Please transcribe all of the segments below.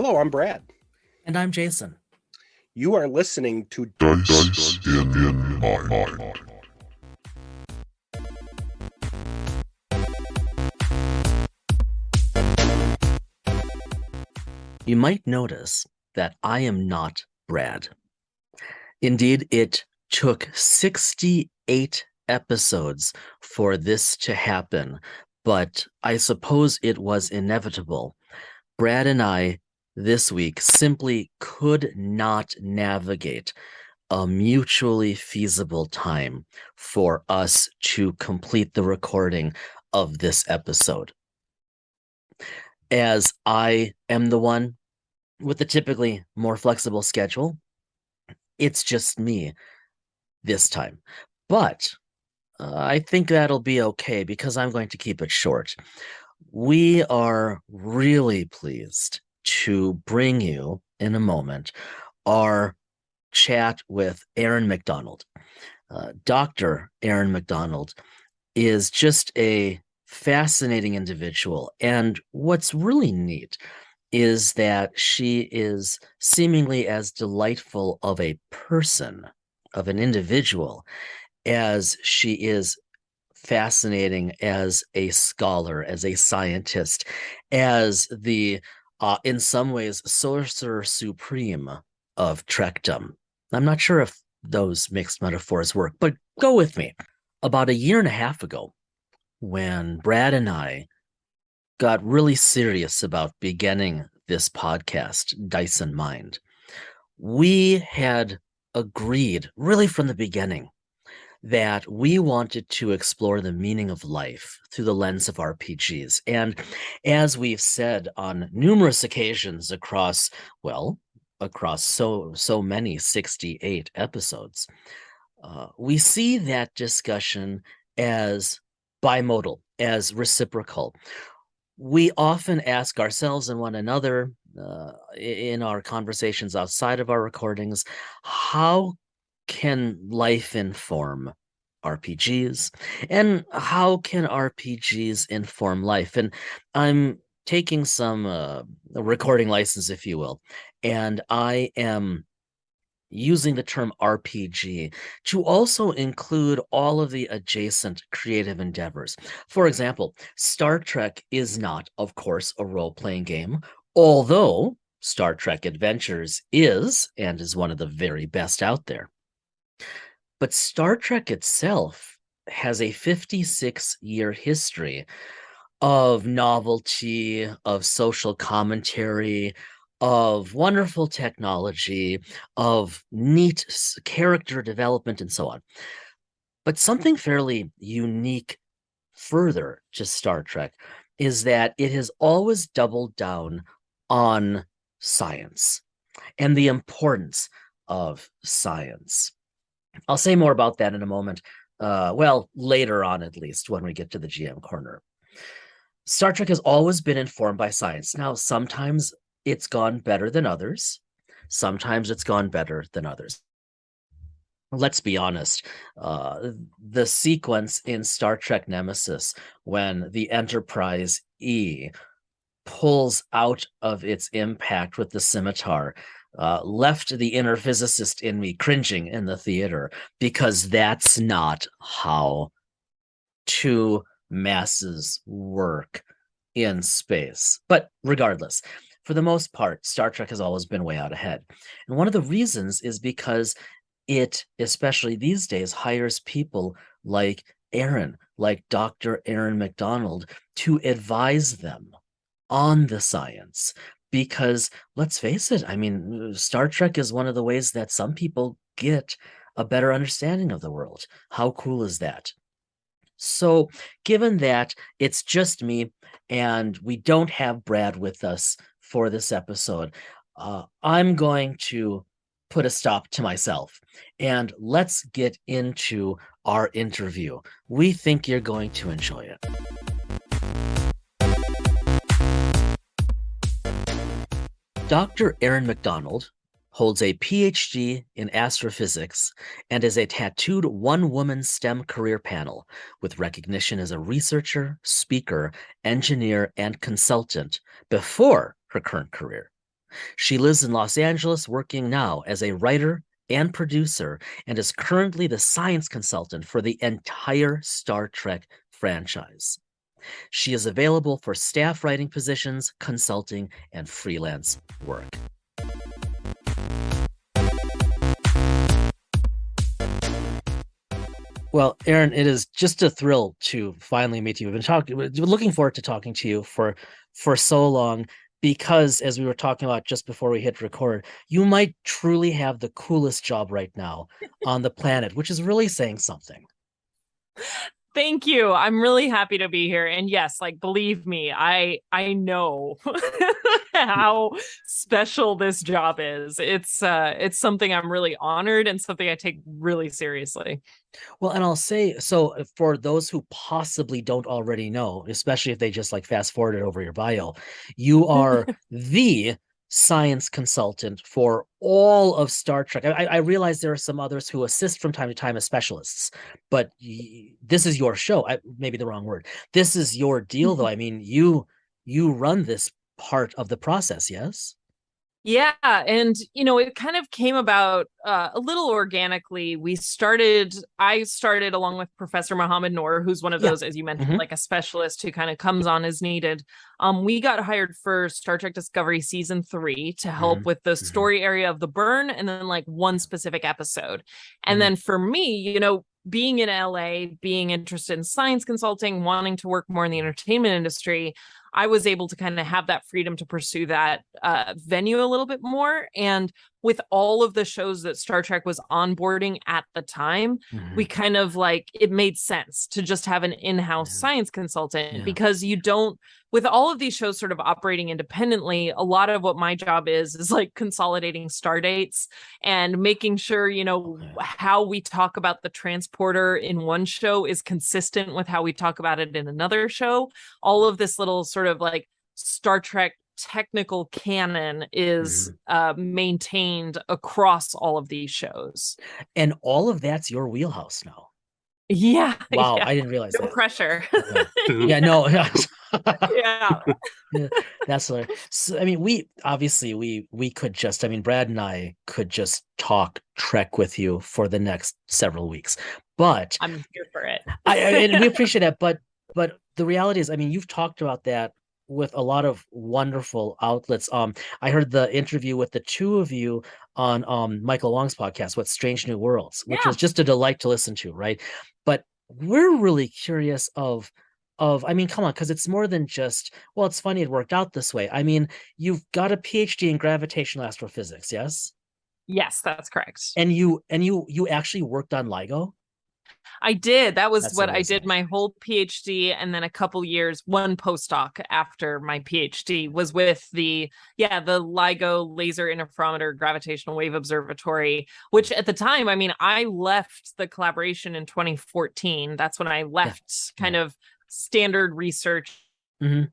Hello, I'm Brad. And I'm Jason. You are listening to Dice in Mind. You might notice that I am not Brad. Indeed, it took 68 episodes for this to happen, but I suppose it was inevitable. Brad and I this week simply could not navigate a mutually feasible time for us to complete the recording of this episode. As I am the one with the typically more flexible schedule, it's just me this time. But I think that'll be okay because I'm going to keep it short. We are really pleased to bring you in a moment our chat with Erin Macdonald. Dr. Erin Macdonald is just a fascinating individual. And what's really neat is that she is seemingly as delightful of a person, of an individual, as she is fascinating as a scholar, as a scientist, as the, in some ways, sorcerer supreme of Trekdom. I'm not sure if those mixed metaphors work, but go with me. About a year and a half ago, when Brad and I got really serious about beginning this podcast, Dice in Mind, we had agreed really from the beginning that we wanted to explore the meaning of life through the lens of RPGs. And as we've said on numerous occasions across so many 68 episodes, we see that discussion as bimodal, as reciprocal. We often ask ourselves and one another in our conversations outside of our recordings, how can life inform RPGs? And how can RPGs inform life? And I'm taking some recording license, if you will, and I am using the term RPG to also include all of the adjacent creative endeavors. For example, Star Trek is not, of course, a role-playing game, although Star Trek Adventures is, and is one of the very best out there. But Star Trek itself has a 56-year history of novelty, of social commentary, of wonderful technology, of neat character development, and so on. But something fairly unique further to Star Trek is that it has always doubled down on science and the importance of science. I'll say more about that in a moment. Later on, at least, when we get to the GM corner. Star Trek has always been informed by science. Now, sometimes it's gone better than others. Sometimes it's gone better than others. Let's be honest. The sequence in Star Trek Nemesis when the Enterprise E pulls out of its impact with the scimitar left the inner physicist in me cringing in the theater, because that's not how two masses work in space. But regardless, for the most part, Star Trek has always been way out ahead. And one of the reasons is because it, especially these days, hires people like Erin, like Dr. Erin Macdonald, to advise them on the science. Because let's face it, I mean, Star Trek is one of the ways that some people get a better understanding of the world. How cool is that? So, given that it's just me and we don't have Brad with us for this episode, I'm going to put a stop to myself and let's get into our interview. We think you're going to enjoy it. Dr. Erin Macdonald holds a PhD in astrophysics and is a tattooed one-woman STEM career panel with recognition as a researcher, speaker, engineer, and consultant before her current career. She lives in Los Angeles, working now as a writer and producer, and is currently the science consultant for the entire Star Trek franchise. She is available for staff writing positions, consulting, and freelance work. Well, Erin, it is just a thrill to finally meet you. We've been looking forward to talking to you for so long because, as we were talking about just before we hit record, you might truly have the coolest job right now on the planet, which is really saying something. Thank you. I'm really happy to be here. And yes, like believe me, I know how special this job is. It's something I'm really honored and something I take really seriously. Well, and I'll say, so for those who possibly don't already know, especially if they just like fast forwarded over your bio, you are the science consultant for all of Star Trek. I realize there are some others who assist from time to time as specialists, but this is your show. Maybe the wrong word. This is your deal, though. I mean, you run this part of the process, yes? Yeah, and it kind of came about a little organically. I started along with Professor Mohammed Noor, who's one of those, as you mentioned, like a specialist who kind of comes on as needed. We got hired for Star Trek Discovery Season 3 to help with the story area of the burn, and then like one specific episode. And then for me, being in LA, being interested in science consulting, wanting to work more in the entertainment industry, I was able to kind of have that freedom to pursue that venue a little bit more. And with all of the shows that Star Trek was onboarding at the time, we kind of it made sense to just have an in-house science consultant because with all of these shows sort of operating independently, a lot of what my job is like consolidating star dates and making sure, how we talk about the transporter in one show is consistent with how we talk about it in another show. All of this little sort of like Star Trek technical canon is maintained across all of these shows. And all of that's your wheelhouse now. Yeah. Wow, yeah. I didn't realize no that. Pressure. Yeah, no. Yeah. That's hilarious. So, I mean, we could just, Brad and I could just talk Trek with you for the next several weeks. But I'm here for it. And we appreciate that. But the reality is, you've talked about that with a lot of wonderful outlets. I heard the interview with the two of you on Michael Wong's podcast, What Strange New Worlds, which was just a delight to listen to, right? But we're really curious come on, because it's more than just, well, it's funny it worked out this way. You've got a PhD in gravitational astrophysics, yes? Yes, that's correct. And you actually worked on LIGO? I did. That's what I did my whole PhD, and then a couple years, one postdoc after my PhD was with the LIGO Laser Interferometer Gravitational Wave Observatory, which at the time, I left the collaboration in 2014. That's when I left kind of standard research. But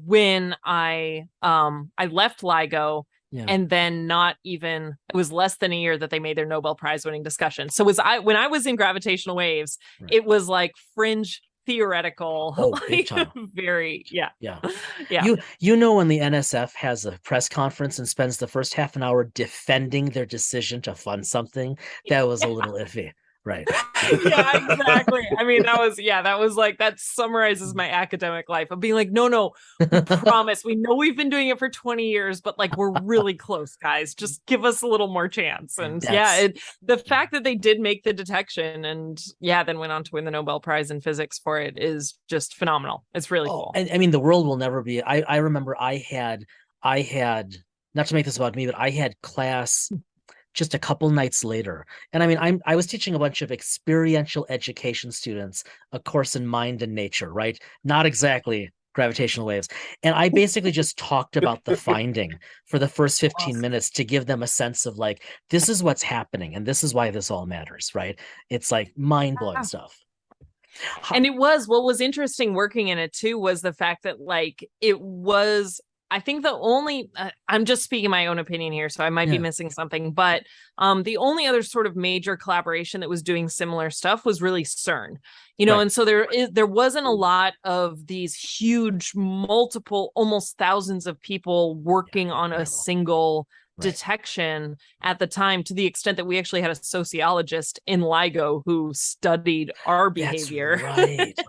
when I left LIGO, and then it was less than a year that they made their Nobel Prize winning discussion. So when I was in gravitational waves, it was like fringe theoretical, big time. very yeah. When the NSF has a press conference and spends the first half an hour defending their decision to fund something, that was a little iffy. Right. Yeah, exactly. That summarizes my academic life of being like, no, we promise. We know we've been doing it for 20 years, but we're really close, guys. Just give us a little more chance. And the fact that they did make the detection and then went on to win the Nobel Prize in physics for it is just phenomenal. It's really cool. And the world will never be. I remember I had, not to make this about me, but I had class just a couple nights later. And I was teaching a bunch of experiential education students a course in mind and nature, right? Not exactly gravitational waves. And I basically just talked about the finding for the first 15 minutes to give them a sense of this is what's happening and this is why this all matters, right? It's mind-blowing stuff. And what was interesting working in it too was the fact that it was I think the only I'm just speaking my own opinion here, so I might be missing something, but the only other sort of major collaboration that was doing similar stuff was really CERN, and so there wasn't a lot of these huge, multiple, almost thousands of people working on a single detection at the time, to the extent that we actually had a sociologist in LIGO who studied our behavior.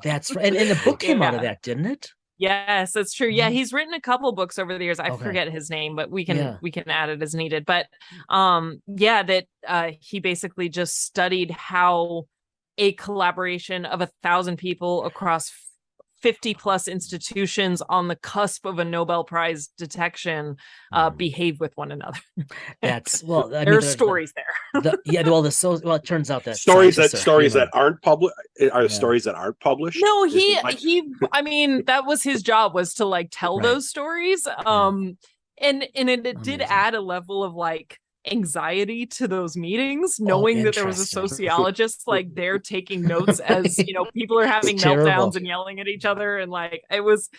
That's right. And the book came out of that, didn't it? Yes, that's true. Yeah, he's written a couple books over the years. I forget his name, but we can add it as needed. But he basically just studied how a collaboration of 1,000 people across 50 plus institutions on the cusp of a Nobel Prize detection behave with one another. That's there are stories there. It turns out that stories that aren't published are stories that aren't published. No, I mean, that was his job, was to like tell those stories. And it did add a level of like anxiety to those meetings, knowing that there was a sociologist like there taking notes as people are having meltdowns and yelling at each other, and like it was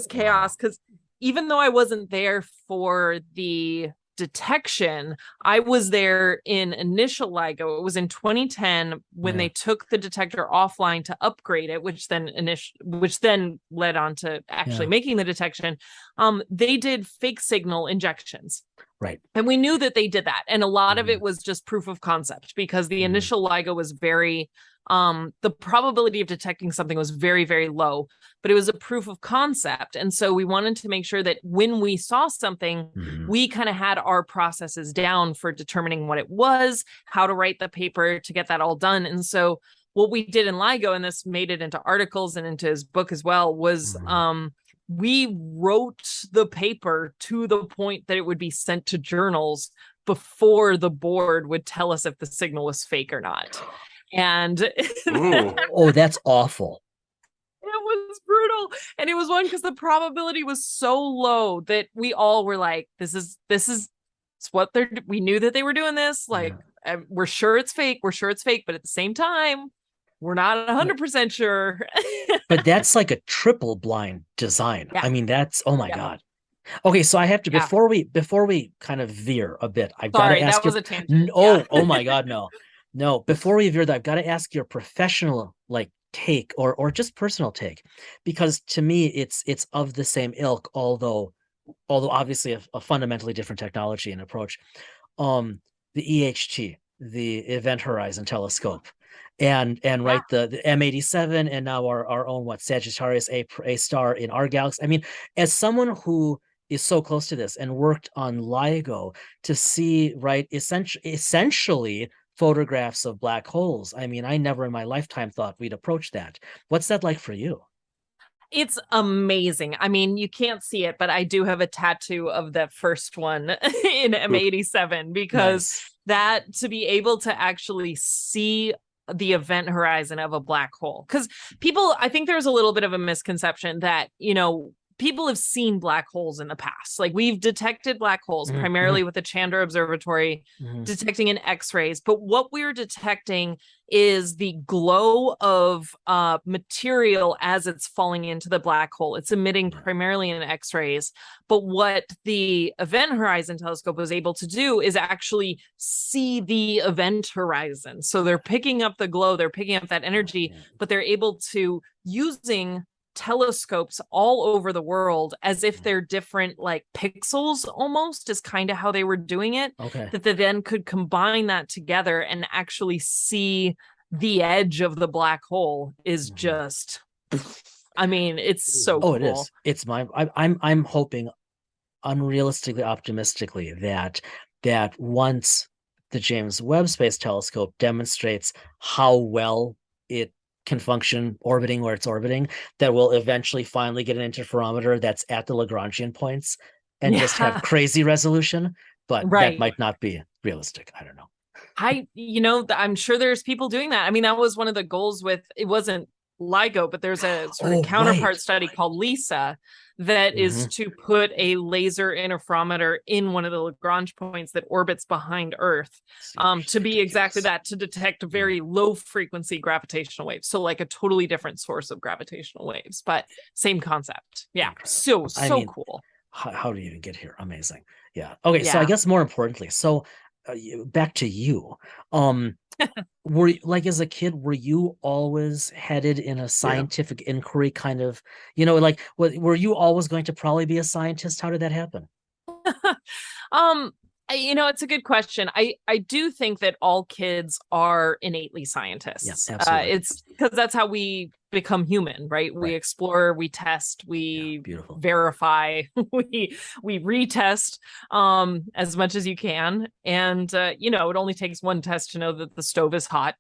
chaos. Because even though I wasn't there for the detection, I was there in initial LIGO. It was in 2010 when they took the detector offline to upgrade it, which then led on to actually making the detection. They did fake signal injections. Right. And we knew that they did that. And a lot of it was just proof of concept, because the initial LIGO was very, the probability of detecting something was very, very low, but it was a proof of concept. And so we wanted to make sure that when we saw something, we kind of had our processes down for determining what it was, how to write the paper to get that all done. And so what we did in LIGO, and this made it into articles and into his book as well, was we wrote the paper to the point that it would be sent to journals before the board would tell us if the signal was fake or not. And that's awful. It was brutal. And it was one because the probability was so low that we all were like, this is what we knew that they were doing this. Like, we're sure it's fake. We're sure it's fake. But at the same time, we're not 100% sure. But that's like a triple blind design. I mean, that's, oh my God. Okay, so I have to, before we kind of veer a bit, I've got to ask that was a tangent. Oh my God, no. Before we veer, I've got to ask your professional take or just personal take, because to me it's of the same ilk, although obviously a fundamentally different technology and approach. The EHT, the Event Horizon Telescope. And the M87, and now our own Sagittarius A star in our galaxy. I mean, as someone who is so close to this and worked on LIGO, to see essentially photographs of black holes. I mean, I never in my lifetime thought we'd approach that. What's that like for you? It's amazing. I mean, you can't see it, but I do have a tattoo of that first one in M87, because that, to be able to actually see the event horizon of a black hole, because I think there's a little bit of a misconception that people have seen black holes in the past. Like, we've detected black holes primarily with the Chandra Observatory, detecting in X-rays. But what we're detecting is the glow of material as it's falling into the black hole. It's emitting primarily in X-rays. But what the Event Horizon Telescope was able to do is actually see the event horizon. So they're picking up the glow, they're picking up that energy, but they're able to, using telescopes all over the world as if they're different like pixels, almost, is kind of how they were doing it. That they then could combine that together and actually see the edge of the black hole is just, I mean, it's so cool. It is. It's I'm hoping unrealistically optimistically that once the James Webb Space Telescope demonstrates how well it can function orbiting where it's orbiting, that we'll eventually finally get an interferometer that's at the Lagrangian points and just have crazy resolution. But that might not be realistic. I don't know. I'm sure there's people doing that. I mean, that was one of the goals with, it wasn't LIGO, but there's a sort of counterpart study called LISA that is to put a laser interferometer in one of the Lagrange points that orbits behind Earth, to be exactly that, to detect very low frequency gravitational waves. So like a totally different source of gravitational waves, but same concept. Yeah. So cool. how do you even get here? Amazing. Yeah. Okay. So I guess more importantly, so back to you. Were like as a kid, were you always headed in a scientific inquiry kind of, like were you always going to probably be a scientist? How did that happen? It's a good question. I do think that all kids are innately scientists. Yeah, absolutely. It's because that's how we become human, right? We explore, we test, we verify, we retest as much as you can. And it only takes one test to know that the stove is hot.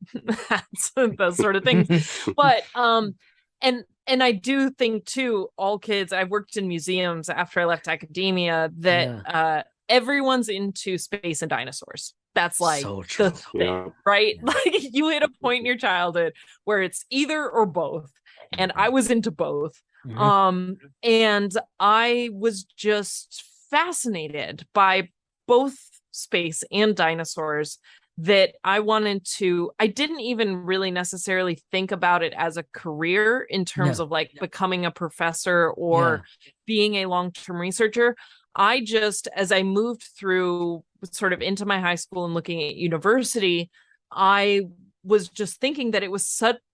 That's those sort of things. But and I do think too, all kids, I worked in museums after I left academia, that everyone's into space and dinosaurs. That's like so the thing, right? Yeah. Like you hit a point in your childhood where it's either or both. And I was into both. And I was just fascinated by both space and dinosaurs, that I didn't even really necessarily think about it as a career in terms of like becoming a professor or being a long-term researcher. I just, as I moved through sort of into my high school and looking at university, I was just thinking that it was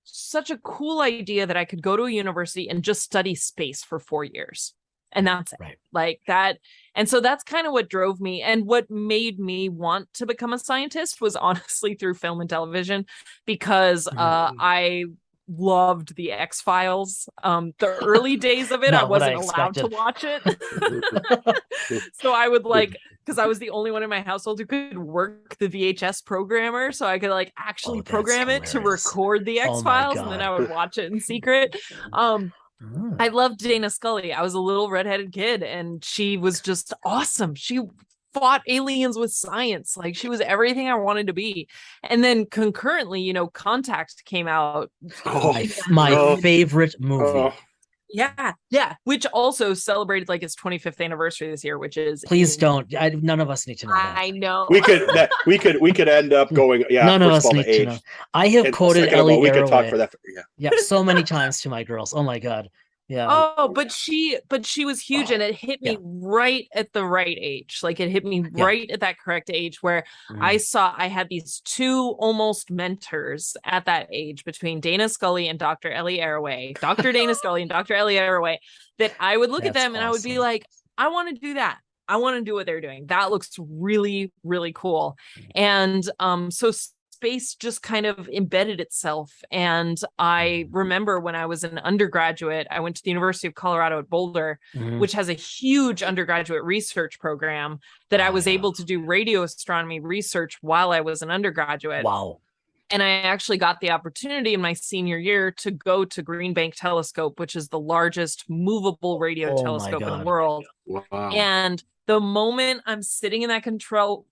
such a cool idea that I could go to a university and just study space for 4 years. And that's it. Like that. And so that's kind of what drove me. And what made me want to become a scientist was honestly through film and television, because I loved the X-Files. The early days of it, I wasn't allowed to watch it. So I would because I was the only one in my household who could work the VHS programmer, so I could actually program it to record the X-Files, and then I would watch it in secret. I loved Dana Scully. I was a little redheaded kid, and she was just awesome. She fought aliens with science. Like, she was everything I wanted to be. And then concurrently, Contact came out. My favorite movie. Yeah. Which also celebrated its 25th anniversary this year, which is don't. None of us need to know that. I know. We could end up going. Yeah. None of us need to know. I have quoted Ellie Arroway. We could talk for that. So many times to my girls. Oh my God. Yeah. Oh, but she was huge, and it hit me right at the right age. Like, it hit me right at that correct age where I had these two almost mentors at that age, between Dana Scully and Dr. Ellie Arroway, Dr. Dana Scully and Dr. Ellie Arroway, that I would look at them and I would be like, I want to do that. I want to do what they're doing. That looks really, really cool. And so space just kind of embedded itself. And I remember when I was an undergraduate, I went to the University of Colorado at Boulder, which has a huge undergraduate research program, that I was able to do radio astronomy research while I was an undergraduate. Wow. And I actually got the opportunity in my senior year to go to Green Bank Telescope, which is the largest movable radio telescope in the world. Wow. And the moment I'm sitting in that control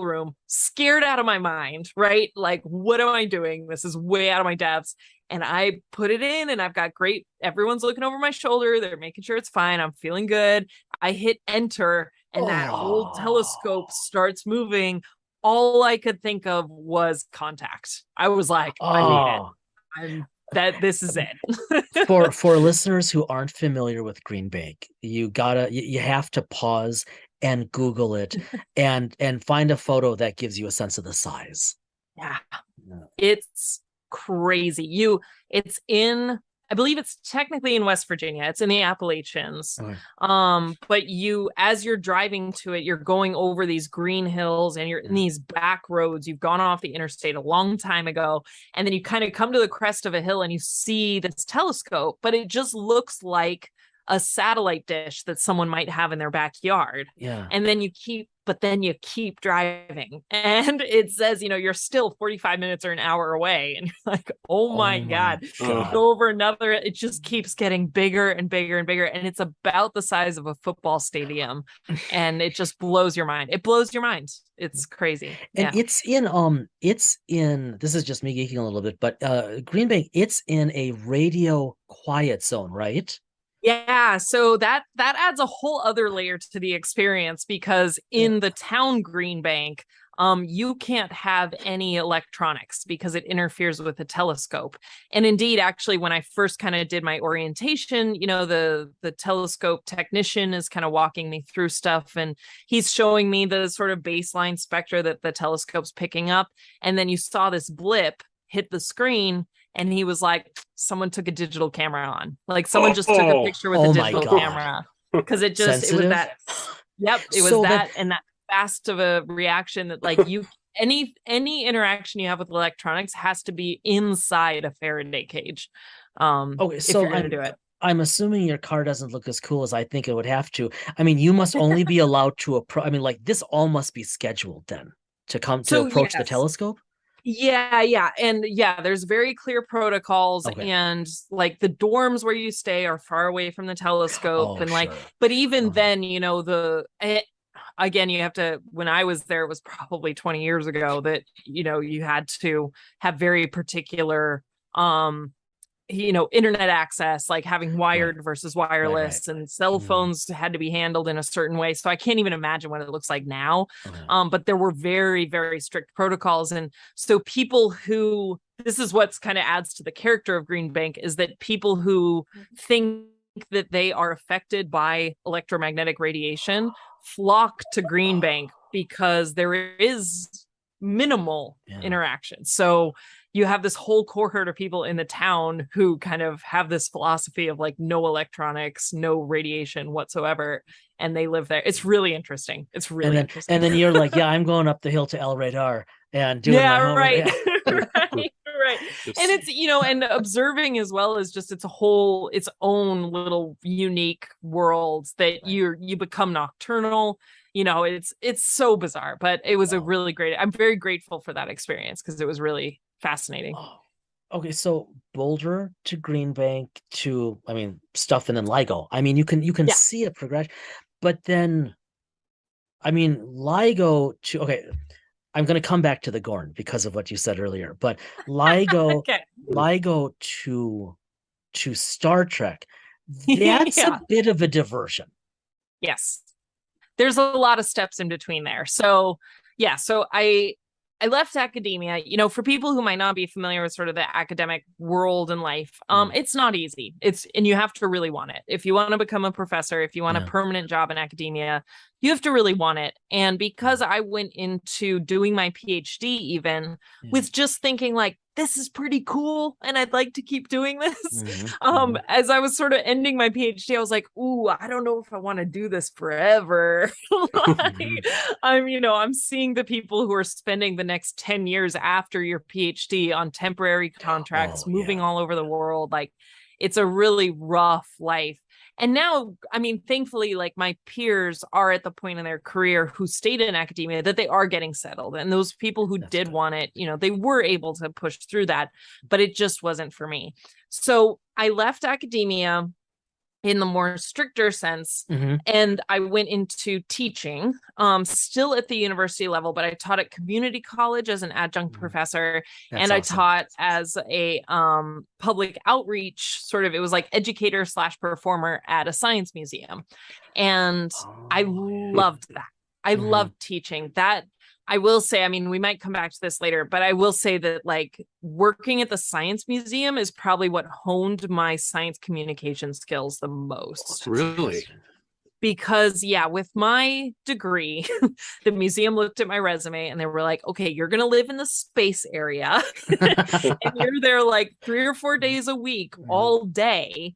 room, scared out of my mind, right? Like, what am I doing? This is way out of my depths. And I put it in, and I've got everyone's looking over my shoulder. They're making sure it's fine. I'm feeling good. I hit enter, and that whole telescope starts moving. All I could think of was Contact. I was like, I made it. This is it. for listeners who aren't familiar with Green Bank, you have to pause and Google it and find a photo that gives you a sense of the size. Yeah. It's crazy. I believe it's technically in West Virginia. It's in the Appalachians. But as you're driving to it, you're going over these green hills, and you're in these back roads. You've gone off the interstate a long time ago. And then you kind of come to the crest of a hill, and you see this telescope, but it just looks like a satellite dish that someone might have in their backyard. Yeah. And then you keep driving, and it says, you're still 45 minutes or an hour away. And you're like, oh my God. Go over another. It just keeps getting bigger and bigger and bigger. And it's about the size of a football stadium. And it just blows your mind. It blows your mind. It's crazy. And it's in, this is just me geeking a little bit, but Green Bank, it's in a radio quiet zone, right? Yeah, so that adds a whole other layer to the experience, because in the town Green Bank, you can't have any electronics because it interferes with the telescope. And indeed, actually, when I first kind of did my orientation, the telescope technician is kind of walking me through stuff, and he's showing me the sort of baseline spectra that the telescope's picking up. And then you saw this blip hit the screen, and he was like, someone took a digital camera on. Like someone just took a picture with a digital camera. Because it was that, yep, it was and that fast of a reaction that like any interaction you have with electronics has to be inside a Faraday cage. Okay, so if you're gonna do it. I'm assuming your car doesn't look as cool as I think it would have to. I mean, you must only be allowed to this all must be scheduled then to approach the telescope. Yeah. And there's very clear protocols, and like the dorms where you stay are far away from the telescope. But even then, again, you have to, when I was there, it was probably 20 years ago that, you had to have very particular, internet access, like having wired versus wireless, and cell phones had to be handled in a certain way. So I can't even imagine what it looks like now. But there were very, very strict protocols. And so this is what's kind of adds to the character of Green Bank, is that people who think that they are affected by electromagnetic radiation flock to Green Bank because there is minimal interaction. So you have this whole cohort of people in the town who kind of have this philosophy of like no electronics, no radiation whatsoever, and they live there. It's really interesting. Interesting. And then you're like, I'm going up the hill to El Radar and doing my homework. Right. Right. And it's, and observing as well as just its own little unique world that you become nocturnal. It's so bizarre, but it was I'm very grateful for that experience because it was really fascinating. Okay, so Boulder to Green Bank to, stuff, and then LIGO. You can see a progression, but then, LIGO to, okay, I'm going to come back to the Gorn because of what you said earlier, but LIGO, LIGO to Star Trek, that's a bit of a diversion. Yes. There's a lot of steps in between there. So I left academia. For people who might not be familiar with sort of the academic world and life, it's not easy. And you have to really want it. If you want to become a professor, if you want a permanent job in academia, you have to really want it. And because I went into doing my PhD even with just thinking like, this is pretty cool and I'd like to keep doing this. As I was sort of ending my PhD, I was like, ooh, I don't know if I want to do this forever. I'm seeing the people who are spending the next 10 years after your PhD on temporary contracts, moving all over the world. Like, it's a really rough life. And now, thankfully, like my peers are at the point in their career who stayed in academia that they are getting settled. And those people who did want it, they were able to push through that, but it just wasn't for me. So I left academia in the more stricter sense. And I went into teaching, still at the university level, but I taught at community college as an adjunct professor. That's awesome. I taught as a public outreach it was like educator / performer at a science museum. And I loved that. I loved teaching that. I will say, we might come back to this later, but I will say that like working at the science museum is probably what honed my science communication skills the most. Really? Because with my degree, the museum looked at my resume and they were like, okay, you're going to live in the space area and you're there like 3 or 4 days a week, all day,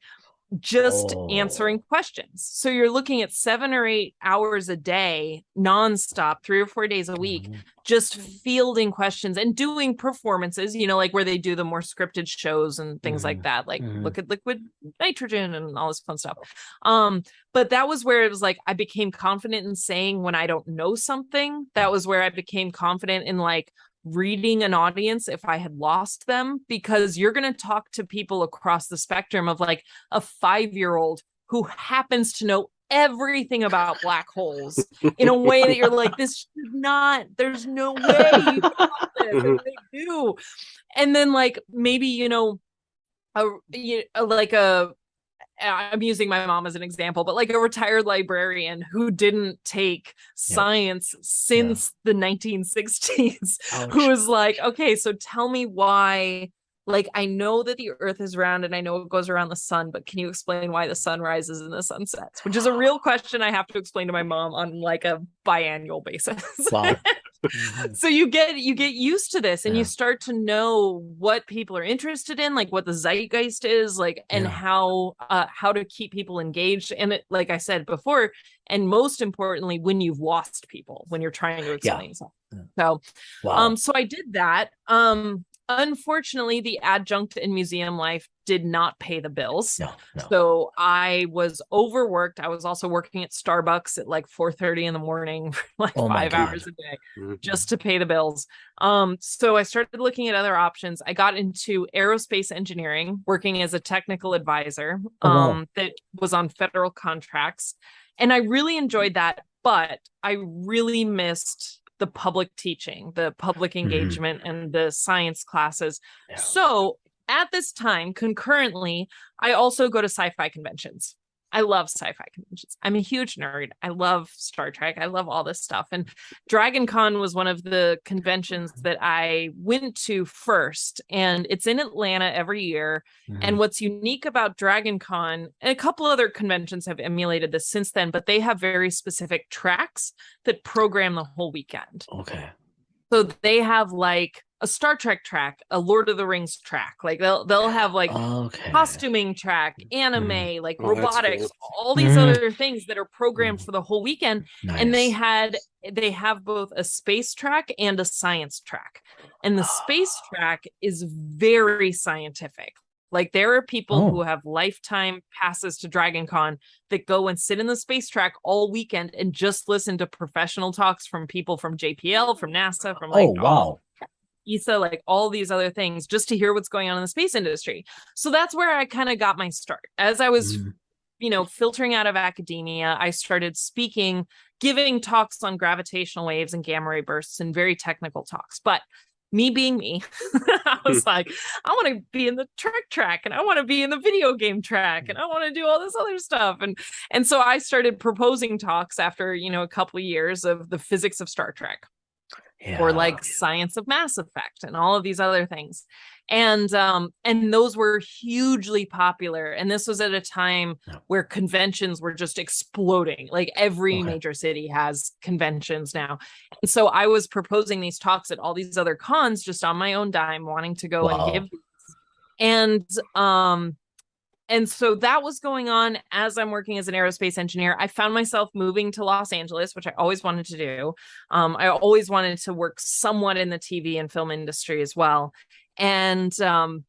just answering questions. So you're looking at 7 or 8 hours a day, nonstop, 3 or 4 days a week, just fielding questions and doing performances, like where they do the more scripted shows and things like that, like look at liquid nitrogen and all this fun stuff. But that was where it was like, I became confident in saying when I don't know something. That was where I became confident in like reading an audience if I had lost them, because you're going to talk to people across the spectrum of like a 5-year-old who happens to know everything about black holes in a way that you're like, there's no way you got this. And they do. And then like maybe, I'm using my mom as an example, but like a retired librarian who didn't take science since the 1960s, who was like, okay, so tell me why, like, I know that the earth is round and I know it goes around the sun, but can you explain why the sun rises and the sun sets? Which is a real question I have to explain to my mom on like a biannual basis. Wow. So you get used to this, and you start to know what people are interested in, like what the zeitgeist is, like, and how to keep people engaged. And it, like I said before, and most importantly, when you've lost people, when you're trying to explain something. So, so I did that. Unfortunately, the adjunct in museum life did not pay the bills. No. So I was overworked. I was also working at Starbucks at like 4:30 in the morning for like 5 hours a day just to pay the bills. So I started looking at other options. I got into aerospace engineering, working as a technical advisor that was on federal contracts. And I really enjoyed that, but I really missed the public teaching, the public engagement, and the science classes. So at this time, concurrently, I also go to sci-fi conventions. I love sci-fi conventions. I'm a huge nerd. I love Star Trek. I love all this stuff. And Dragon Con was one of the conventions that I went to first. And it's in Atlanta every year. And what's unique about Dragon Con, and a couple other conventions have emulated this since then, but they have very specific tracks that program the whole weekend. Okay. So they have like a Star Trek track, a Lord of the Rings track. Like they'll have like costuming track, anime, like robotics, all these other things that are programmed for the whole weekend. And they have both a space track and a science track. And the space track is very scientific. Like there are people who have lifetime passes to Dragon Con that go and sit in the space track all weekend and just listen to professional talks from people from JPL, from NASA, from like ESA, like all these other things, just to hear what's going on in the space industry. So that's where I kind of got my start. As I was, filtering out of academia, I started speaking, giving talks on gravitational waves and gamma ray bursts, and very technical talks. But me being me, I was like, I want to be in the Trek track, and I want to be in the video game track, and I want to do all this other stuff. And so I started proposing talks after, a couple of years of the physics of Star Trek. Or like science of Mass Effect and all of these other things. And those were hugely popular. And this was at a time where conventions were just exploding. Like every major city has conventions now. And so I was proposing these talks at all these other cons just on my own dime, wanting to go and give these. And so that was going on as I'm working as an aerospace engineer. I found myself moving to Los Angeles, which I always wanted to do. I always wanted to work somewhat in the TV and film industry as well. And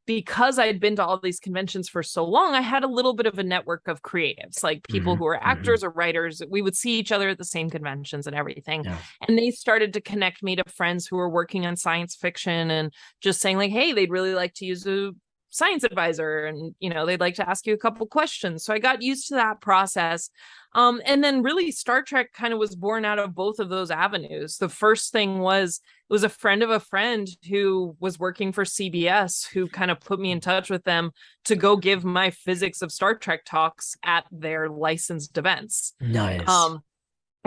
because I'd been to all these conventions for so long, I had a little bit of a network of creatives, like people who were actors or writers. We would see each other at the same conventions and everything. And they started to connect me to friends who were working on science fiction and just saying like, hey, they'd really like to use a science advisor, and they'd like to ask you a couple questions. So I got used to that process. And then really Star Trek kind of was born out of both of those avenues. The first thing was, it was a friend of a friend who was working for CBS who kind of put me in touch with them to go give my physics of Star Trek talks at their licensed events. Nice.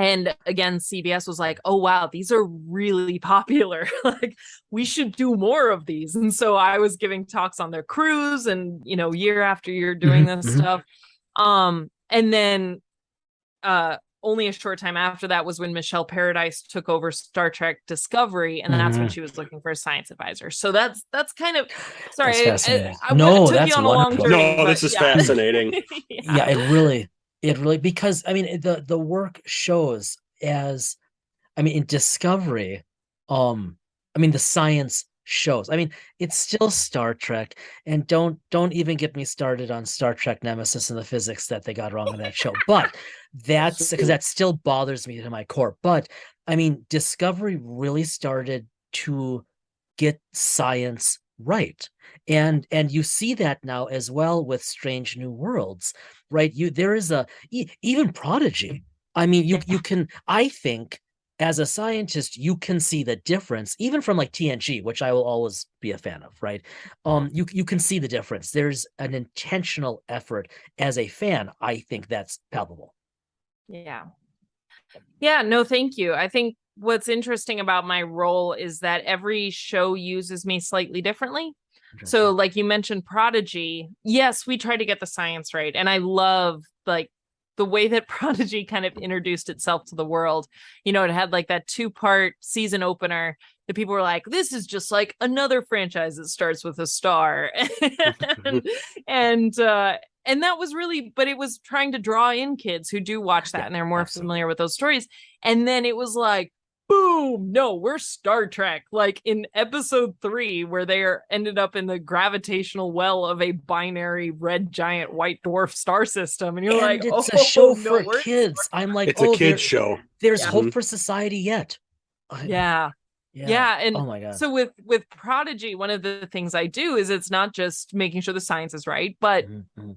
And again, CBS was like, oh, wow, these are really popular. Like, we should do more of these. And so I was giving talks on their cruise and, year after year doing this stuff. And then only a short time after that was when Michelle Paradise took over Star Trek Discovery. And that's when she was looking for a science advisor. So that's kind of, sorry. That's I that's you on a long journey, no, this is fascinating. It really, because I mean, the work shows as, in Discovery, the science shows. It's still Star Trek, and don't even get me started on Star Trek Nemesis and the physics that they got wrong in that show. But that's because that still bothers me to my core. But Discovery really started to get science right, and you see that now as well with Strange New Worlds, right? There is even Prodigy. You can, I think, as a scientist, you can see the difference, even from like TNG, which I will always be a fan of, right? You can see the difference. There's an intentional effort. As a fan, I think that's palpable. Yeah. Yeah, no, thank you. I think what's interesting about my role is that every show uses me slightly differently. So like you mentioned Prodigy, yes, we try to get the science right. And I love like the way that Prodigy kind of introduced itself to the world. You know, it had like that 2-part season opener that people were like, this is just like another franchise that starts with a star. and that was really, but it was trying to draw in kids who do watch that and they're more familiar with those stories. And then it was like, boom, no, we're Star Trek. Like in episode 3, where they ended up in the gravitational well of a binary red giant white dwarf star system. And you're like, it's a show for kids. I'm like, it's a kid's show. There's hope for society yet. Yeah. And oh my God. So with Prodigy, one of the things I do is it's not just making sure the science is right, but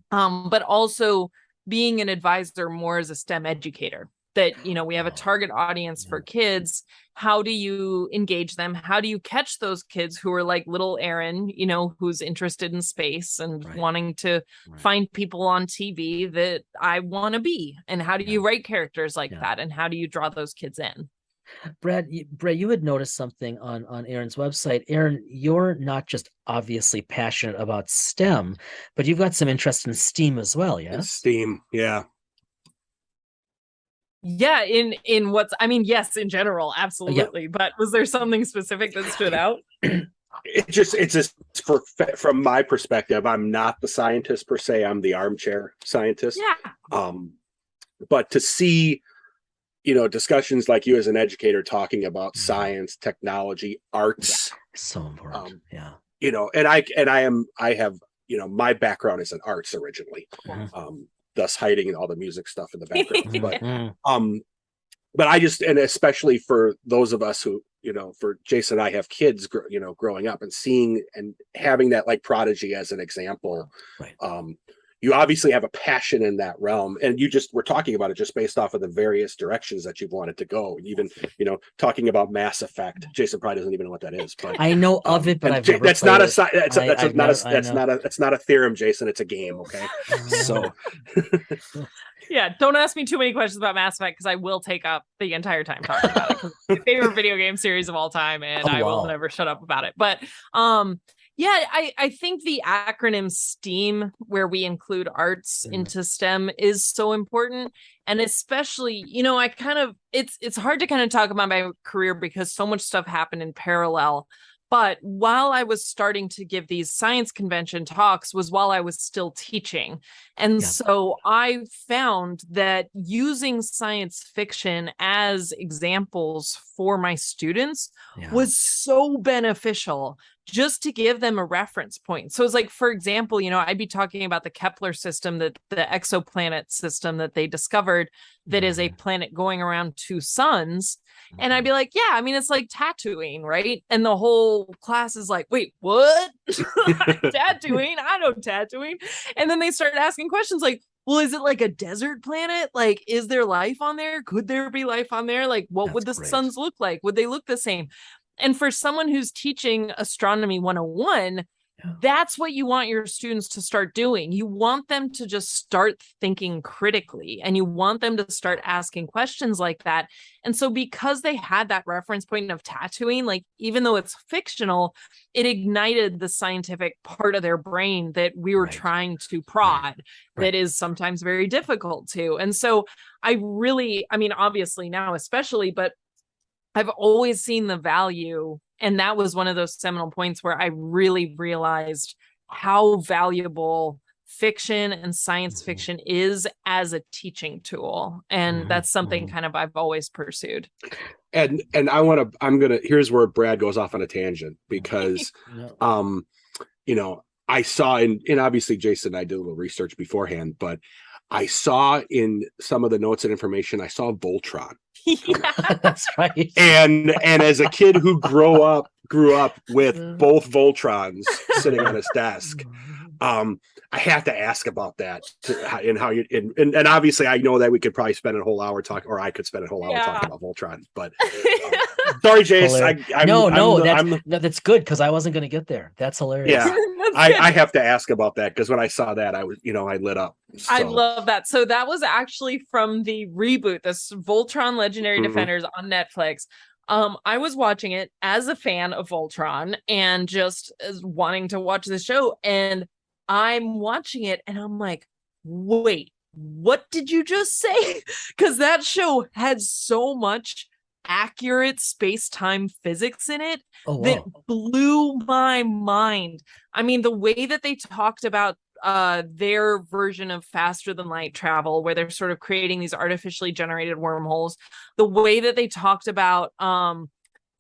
but also being an advisor more as a STEM educator. That, you know, we have a target audience for kids. How do you engage them? How do you catch those kids who are like little Erin, you know, who's interested in space and wanting to find people on TV that I want to be? And how do you write characters like that? And how do you draw those kids in? Brad, you had noticed something on Erin's website. Erin, you're not just obviously passionate about STEM, but you've got some interest in STEAM as well, yes? STEAM, yeah. Yeah, in what's, I mean, yes, in general, absolutely. But was there something specific that stood out? It's just from my perspective, I'm not the scientist per se. I'm the armchair scientist. Yeah. But to see, you know, discussions like you as an educator talking about science, technology, arts, so important. You know, and I have, you know, my background is in arts originally. Thus hiding all the music stuff in the background. But I just, and especially for those of us who, you know, for Jason and I have kids, you know, growing up and seeing and having that like Prodigy as an example. You obviously have a passion in that realm, and you just were talking about it just based off of the various directions that you've wanted to go. Even, you know, talking about Mass Effect. Jason probably doesn't even know what that is, but I know of it, but I've never that's not it. That's not a theorem, Jason. It's a game. Okay. So yeah, don't ask me too many questions about Mass Effect because I will take up the entire time talking about it. 'Cause it's my favorite video game series of all time, and I will never shut up about it. But yeah, I think the acronym STEAM, where we include arts into STEM, is so important. And especially, you know, it's hard to kind of talk about my career because so much stuff happened in parallel. But while I was starting to give these science convention talks was while I was still teaching. And so I found that using science fiction as examples for my students was so beneficial just to give them a reference point. So it's like, for example, you know, I'd be talking about the Kepler system, that the exoplanet system that they discovered that is a planet going around 2 suns. And I'd be like, yeah, I mean, it's like Tatooine, right? And the whole class is like, wait, what? Tatooine? I know Tatooine. And then they started asking questions like, well, is it like a desert planet? Like, is there life on there? Could there be life on there? Like, what would the suns look like? Would they look the same? And for someone who's teaching Astronomy 101, that's what you want your students to start doing. You want them to just start thinking critically, and you want them to start asking questions like that. And so because they had that reference point of Tatooine, like, even though it's fictional, it ignited the scientific part of their brain that we were trying to prod that is sometimes very difficult to. And so I mean, obviously now especially, but I've always seen the value. And that was one of those seminal points where I really realized how valuable fiction and science fiction is as a teaching tool. And that's something kind of I've always pursued. And here's where Brad goes off on a tangent because, you know, I saw and obviously Jason and I did a little research beforehand, but I saw in some of the notes and information, I saw Voltron. That's right. And as a kid who grew up with both Voltrons sitting on his desk, I have to ask about that and how you and obviously I know that we could probably spend a whole hour talking, or I could spend a whole hour talking about Voltron, but sorry, Jace. That's good because I wasn't going to get there. That's hilarious. Yeah, I have to ask about that because when I saw that, I was, I lit up. So. I love that. So that was actually from the reboot, this Voltron Legendary Defenders on Netflix. I was watching it as a fan of Voltron and just wanting to watch the show, and I'm watching it and I'm like, wait, what did you just say? Because that show had so much accurate space-time physics in it that blew my mind. I mean, the way that they talked about their version of faster than light travel, where they're sort of creating these artificially generated wormholes, the way that they talked about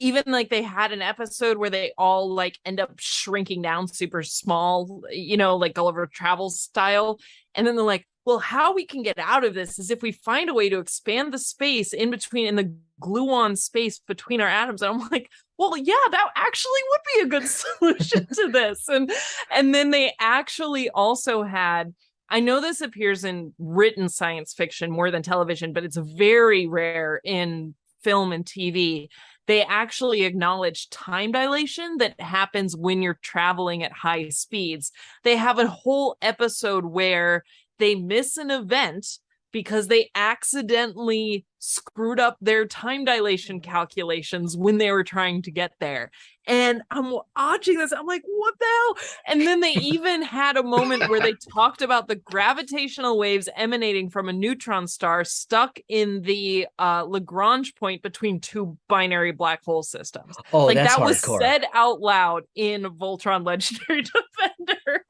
even like they had an episode where they all like end up shrinking down super small, like Gulliver Travel style, and then they're like, well, how we can get out of this is if we find a way to expand the space in between and the gluon space between our atoms. And I'm like, well, yeah, that actually would be a good solution to this. And then they actually also had, I know this appears in written science fiction more than television, but it's very rare in film and TV. They actually acknowledge time dilation that happens when you're traveling at high speeds. They have a whole episode where they miss an event because they accidentally screwed up their time dilation calculations when they were trying to get there. And I'm watching this, I'm like, what the hell? And then they even had a moment where they talked about the gravitational waves emanating from a neutron star stuck in the Lagrange point between two binary black hole systems. Oh, like that's that was hardcore. said out loud in Voltron Legendary Defender.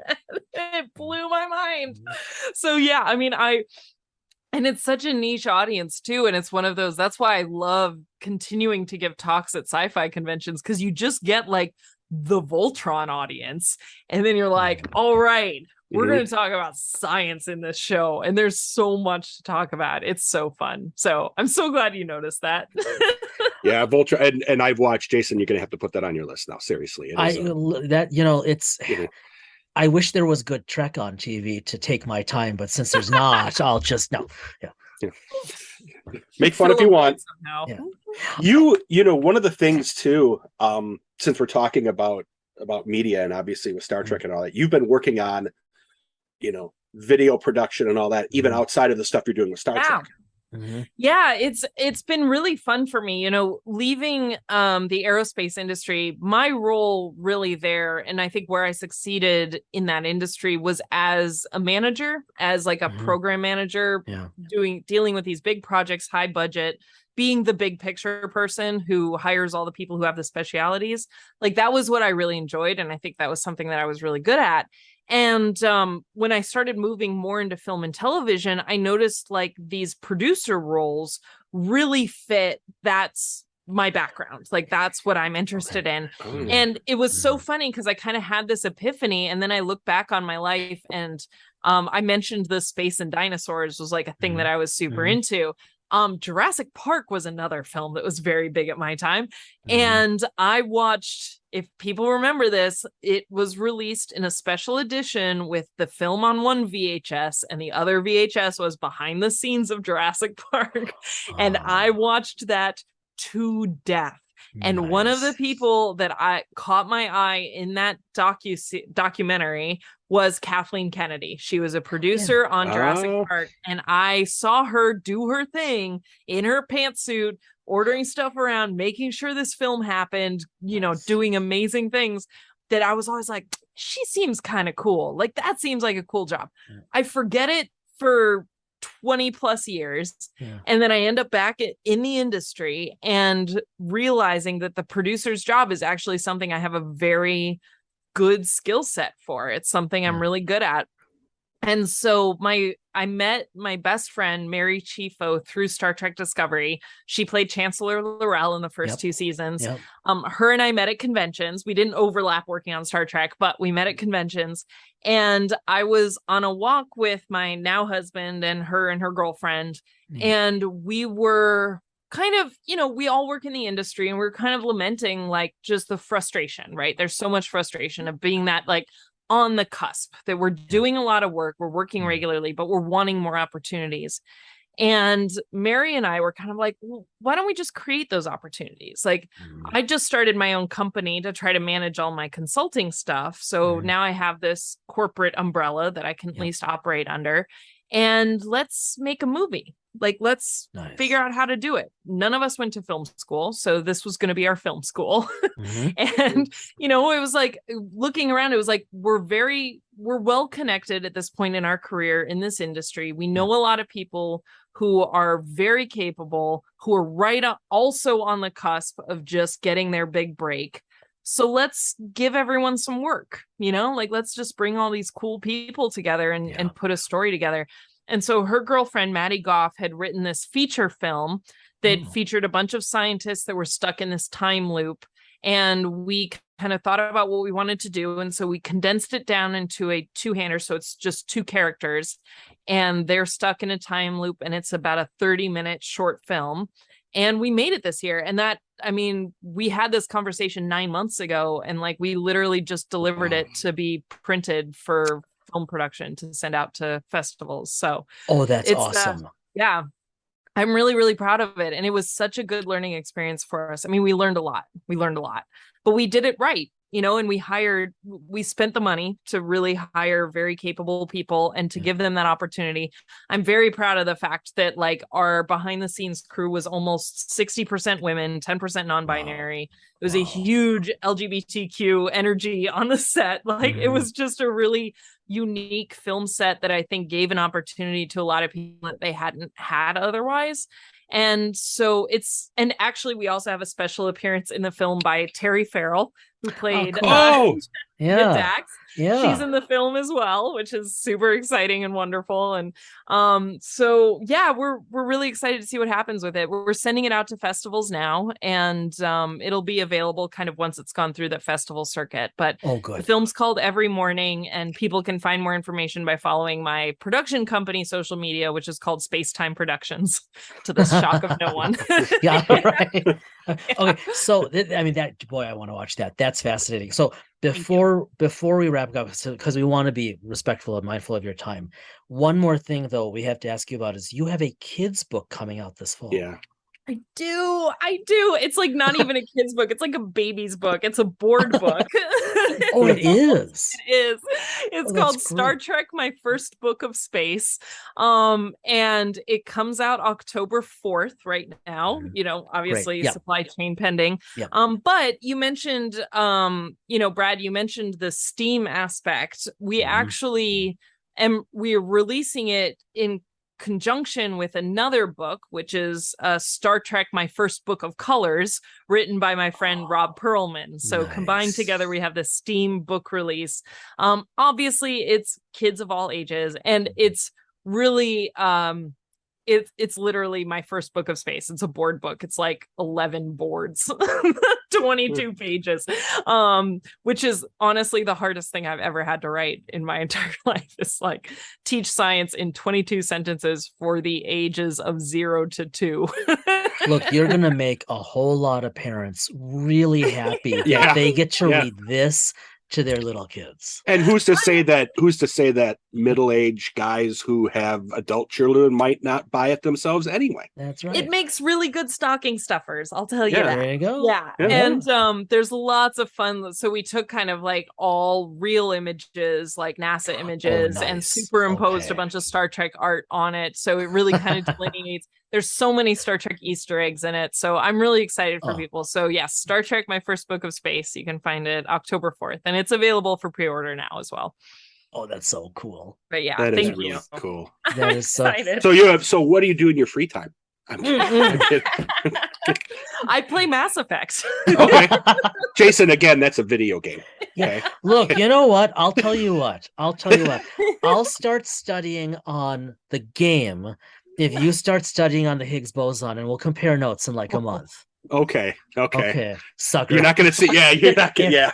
It blew my mind. So yeah, I mean, and it's such a niche audience too. And it's one of those, that's why I love continuing to give talks at sci-fi conventions, because you just get like the Voltron audience. And then you're like, all right, we're going to talk about science in this show. And there's so much to talk about. It's so fun. So I'm so glad you noticed that. Yeah, Voltron. And I've watched, Jason, you're going to have to put that on your list now. Seriously. I wish there was good Trek on TV to take my time, but since there's not, I'll just no. Yeah. Make fun if you want. Yeah. One of the things too, since we're talking about media and obviously with Star Trek and all that, you've been working on, video production and all that, even outside of the stuff you're doing with Star Trek. Yeah, it's been really fun for me, leaving the aerospace industry. My role really there, and I think where I succeeded in that industry, was as a manager, as like a program manager, dealing with these big projects, high budget, being the big picture person who hires all the people who have the specialities. Like that was what I really enjoyed, and I think that was something that I was really good at. And when I started moving more into film and television, I noticed like these producer roles really fit. That's my background. Like that's what I'm interested in. And it was so funny because I kind of had this epiphany, and then I look back on my life, and I mentioned the space and dinosaurs was like a thing that I was super into. Jurassic Park was another film that was very big at my time. And I watched, if people remember this, it was released in a special edition with the film on one VHS, and the other VHS was behind the scenes of Jurassic Park. And I watched that to death. And one of the people that I caught my eye in that documentary was Kathleen Kennedy. She was a producer on Jurassic Park, and I saw her do her thing in her pantsuit, ordering stuff around, making sure this film happened, doing amazing things that I was always like, she seems kind of cool. Like that seems like a cool job. I forget it for 20 plus years. And then I end up back in the industry and realizing that the producer's job is actually something I have a very good skill set for. It's something I'm really good at. And so I met my best friend, Mary Chieffo, through Star Trek Discovery. She played Chancellor L'Rell in the first two seasons. Her and I met at conventions. We didn't overlap working on Star Trek, but we met at conventions. And I was on a walk with my now husband and her girlfriend. And we were kind of, we all work in the industry, and we're kind of lamenting like just the frustration, right? There's so much frustration of being that like on the cusp, that we're doing a lot of work, we're working regularly, but we're wanting more opportunities. And Mary and I were kind of like, well, why don't we just create those opportunities? Like, I just started my own company to try to manage all my consulting stuff. So now I have this corporate umbrella that I can at least operate under. And let's make a movie. Like, let's figure out how to do it. None of us went to film school, so this was going to be our film school. And, you know, it was like, looking around, it was like, we're well connected at this point in our career in this industry. We know a lot of people who are very capable, who are also on the cusp of just getting their big break. So let's give everyone some work, you know, like, let's just bring all these cool people together and put a story together. And so her girlfriend, Maddie Goff, had written this feature film that featured a bunch of scientists that were stuck in this time loop. And we kind of thought about what we wanted to do. And so we condensed it down into a two-hander. So it's just two characters and they're stuck in a time loop. And it's about a 30-minute short film. And we made it this year. And that, I mean, we had this conversation 9 months ago, and like, we literally just delivered it to be printed for film production to send out to festivals. So that's awesome. Yeah, I'm really, really proud of it. And it was such a good learning experience for us. I mean, we learned a lot, but we did it right, you know, and we spent the money to really hire very capable people and to give them that opportunity. I'm very proud of the fact that like our behind the scenes crew was almost 60% women, 10% non-binary. It was a huge LGBTQ energy on the set. Like, it was just a really unique film set that I think gave an opportunity to a lot of people that they hadn't had otherwise. And so and actually we also have a special appearance in the film by Terry Farrell, who played Dax. She's in the film as well, which is super exciting and wonderful. And so yeah, we're really excited to see what happens with it. We're sending it out to festivals now, and it'll be available kind of once it's gone through the festival circuit. But the film's called Every Morning, and people can find more information by following my production company social media, which is called Space Time Productions, to the shock of no one. Okay, so I mean, I want to watch that. That's fascinating. So before we wrap up, because we want to be respectful and mindful of your time, one more thing though we have to ask you about is you have a kids book coming out this fall. I do. It's like not even a kid's book. It's like a baby's book. It's a board book. It is. It is. It's called Star Trek, My First Book of Space. And it comes out October 4th right now, you know, obviously supply chain pending. But you mentioned, you know, Brad, you mentioned the STEAM aspect. We actually we're releasing it in conjunction with another book, which is Star Trek, My First Book of Colors, written by my friend Rob Perlman. So combined together, we have the STEAM book release. Obviously, it's kids of all ages, and it's really it's literally my first book of space. It's a board book. It's like 11 boards, 22 pages, which is honestly the hardest thing I've ever had to write in my entire life. Is like teach science in 22 sentences for the ages of 0 to 2. Look, you're going to make a whole lot of parents really happy that they get to read this to their little kids. And who's to say that middle-aged guys who have adult children might not buy it themselves anyway? That's right. It makes really good stocking stuffers, I'll tell you that. There you go. Yeah. And there's lots of fun. So we took kind of like all real images, like NASA images, and superimposed a bunch of Star Trek art on it. So it really kind of delineates. There's so many Star Trek Easter eggs in it. So I'm really excited for people. So yes, Star Trek, My First Book of Space. You can find it October 4th. And it's available for pre-order now as well. Oh, that's so cool. But yeah, that thank is really you. Cool. That is so excited. So what do you do in your free time? I'm kidding. I play Mass Effect. Okay. Jason, again, that's a video game. Okay. Look, you know what? I'll tell you what. I'll start studying on the game if you start studying on the Higgs boson, and we'll compare notes in like a month. Okay. Sucker. You're not going to see. Yeah, you're not going. Yeah.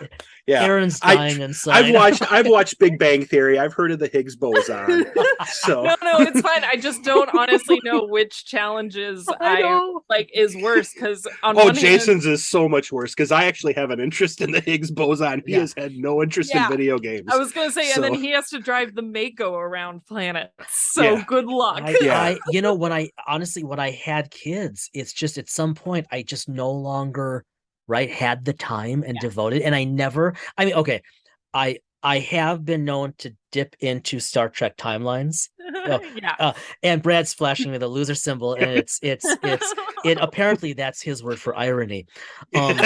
Yeah, Aaron's dying inside. I've watched Big Bang Theory. I've heard of the Higgs boson. So no, it's fine. I just don't honestly know which challenges I like is worse. Because Jason's is so much worse because I actually have an interest in the Higgs boson. He has had no interest in video games. I was gonna say, and then he has to drive the Mako around planet. So good luck. When I had kids, it's just at some point I just no longer had the time and devoted, and I have been known to dip into Star Trek timelines. And Brad's flashing me the loser symbol, and it apparently that's his word for irony. I'm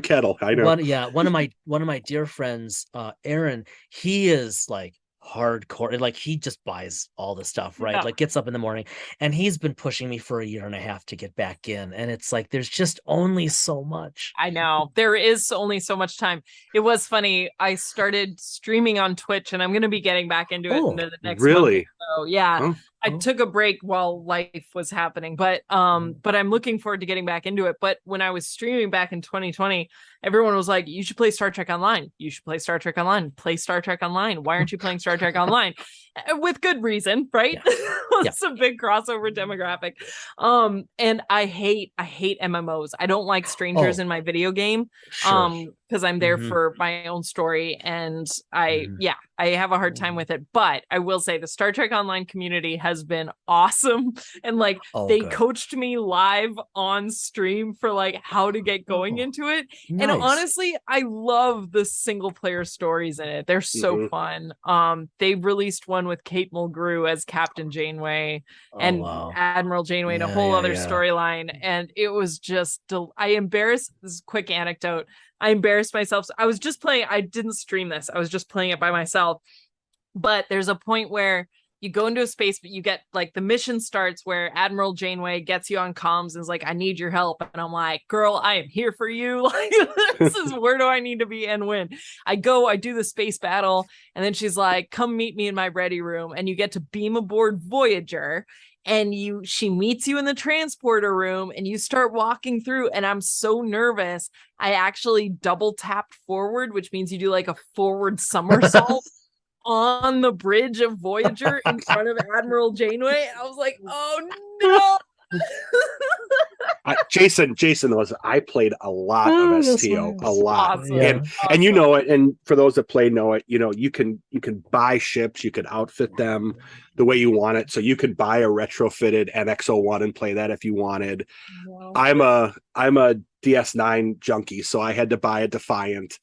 kettle. I know. One of my dear friends, Aaron, he is like hardcore, like he just buys all the stuff, like gets up in the morning, and he's been pushing me for a year and a half to get back in, and it's like there's just only so much. I know there is only so much time. It was funny, I started streaming on Twitch, and I'm going to be getting back into it in the next month. So I took a break while life was happening, but I'm looking forward to getting back into it. But when I was streaming back in 2020, everyone was like, you should play Star Trek Online. You should play Star Trek Online. Play Star Trek Online. Why aren't you playing Star Trek Online? With good reason, right? It's a big crossover demographic. And I hate MMOs. I don't like strangers in my video game. Because I'm there for my own story, and I have a hard time with it. But I will say the Star Trek Online community has been awesome, and they coached me live on stream for how to get going into it. Nice. And honestly, I love the single player stories in it. They're so fun. They released one with Kate Mulgrew as Captain Janeway and Admiral Janeway, and a whole other storyline, and it was just this is a quick anecdote. I embarrassed myself. I was just playing. I didn't stream this. I was just playing it by myself. But there's a point where you go into a space, but you get the mission starts where Admiral Janeway gets you on comms and is like, I need your help. And I'm like, girl, I am here for you. This is where do I need to be and when? I do the space battle. And then she's like, come meet me in my ready room. And you get to beam aboard Voyager. And she meets you in the transporter room, and you start walking through, and I'm so nervous. I actually double tapped forward, which means you do a forward somersault on the bridge of Voyager in front of Admiral Janeway. I was like, oh no. Jason I played a lot of STO, a lot. Awesome. And you know it, and for those that play know it, you can buy ships, you can outfit them the way you want it. So you could buy a retrofitted NX-01 and play that if you wanted. Wow. I'm a DS9 junkie, so I had to buy a Defiant.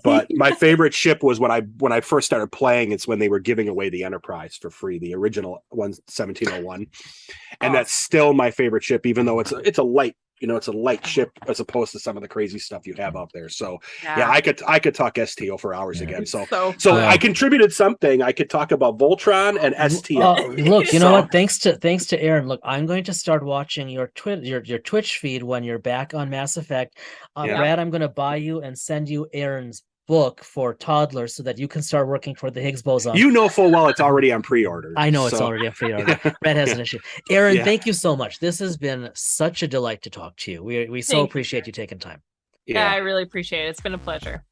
But my favorite ship was when I first started playing. It's when they were giving away the Enterprise for free, the original 1701, and that's still my favorite ship, even though it's a light, it's a light ship as opposed to some of the crazy stuff you have out there. So I could talk STO for hours again. So I contributed something. I could talk about Voltron and STO. Look, you know what? Thanks to Aaron. Look, I'm going to start watching your Twitch feed when you're back on Mass Effect. Brad, I'm going to buy you and send you Aaron's book for toddlers so that you can start working toward the Higgs boson. You know full well it's already on pre-order. I know it's already on pre-order. Brad has an issue. Erin, thank you so much. This has been such a delight to talk to you. We so appreciate you taking time. Yeah, I really appreciate it. It's been a pleasure.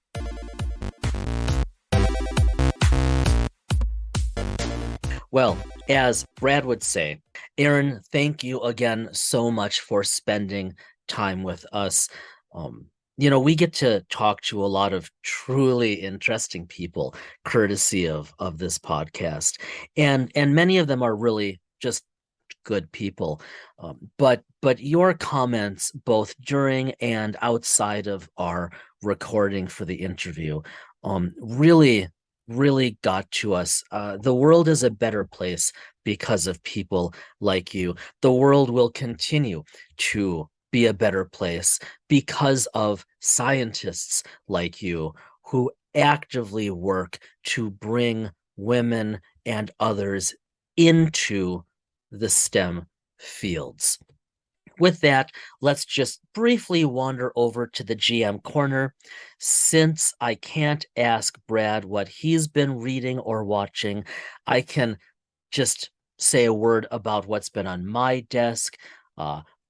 Well, as Brad would say, Erin, thank you again so much for spending time with us. We get to talk to a lot of truly interesting people courtesy of this podcast. And many of them are really just good people. But your comments both during and outside of our recording for the interview really got to us. The world is a better place because of people like you. The world will continue to be a better place because of scientists like you who actively work to bring women and others into the STEM fields. With that, let's just briefly wander over to the GM corner. Since I can't ask Brad what he's been reading or watching, I can just say a word about what's been on my desk.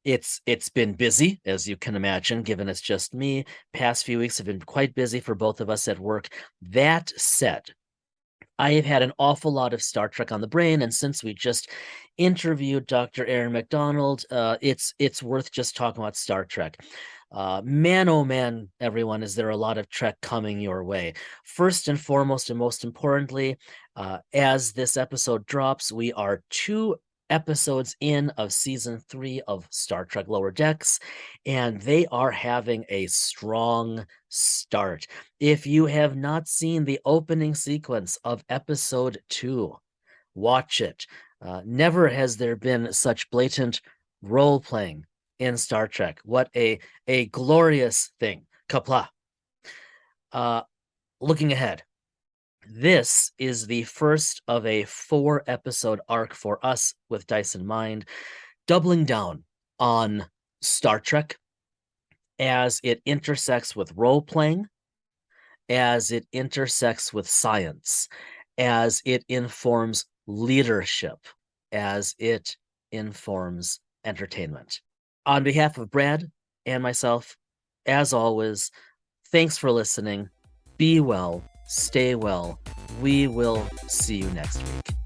It's been busy, as you can imagine, given it's just me. Past few weeks have been quite busy for both of us at work. That said, I have had an awful lot of Star Trek on the brain, and since we just interviewed Dr. Erin Macdonald, it's worth just talking about Star Trek. Man, oh man, everyone, is there a lot of Trek coming your way. First and foremost, and most importantly, as this episode drops, we are 2 episodes in of season 3 of Star Trek Lower Decks, and they are having a strong start. If you have not seen the opening sequence of episode 2, watch it. Never has there been such blatant role playing in Star Trek. What a glorious thing. Qapla'. Looking ahead, this is the first of a 4-episode arc for us with Dice in Mind, doubling down on Star Trek as it intersects with role-playing, as it intersects with science, as it informs leadership, as it informs entertainment. On behalf of Brad and myself, as always, thanks for listening. Be well, stay well. We will see you next week.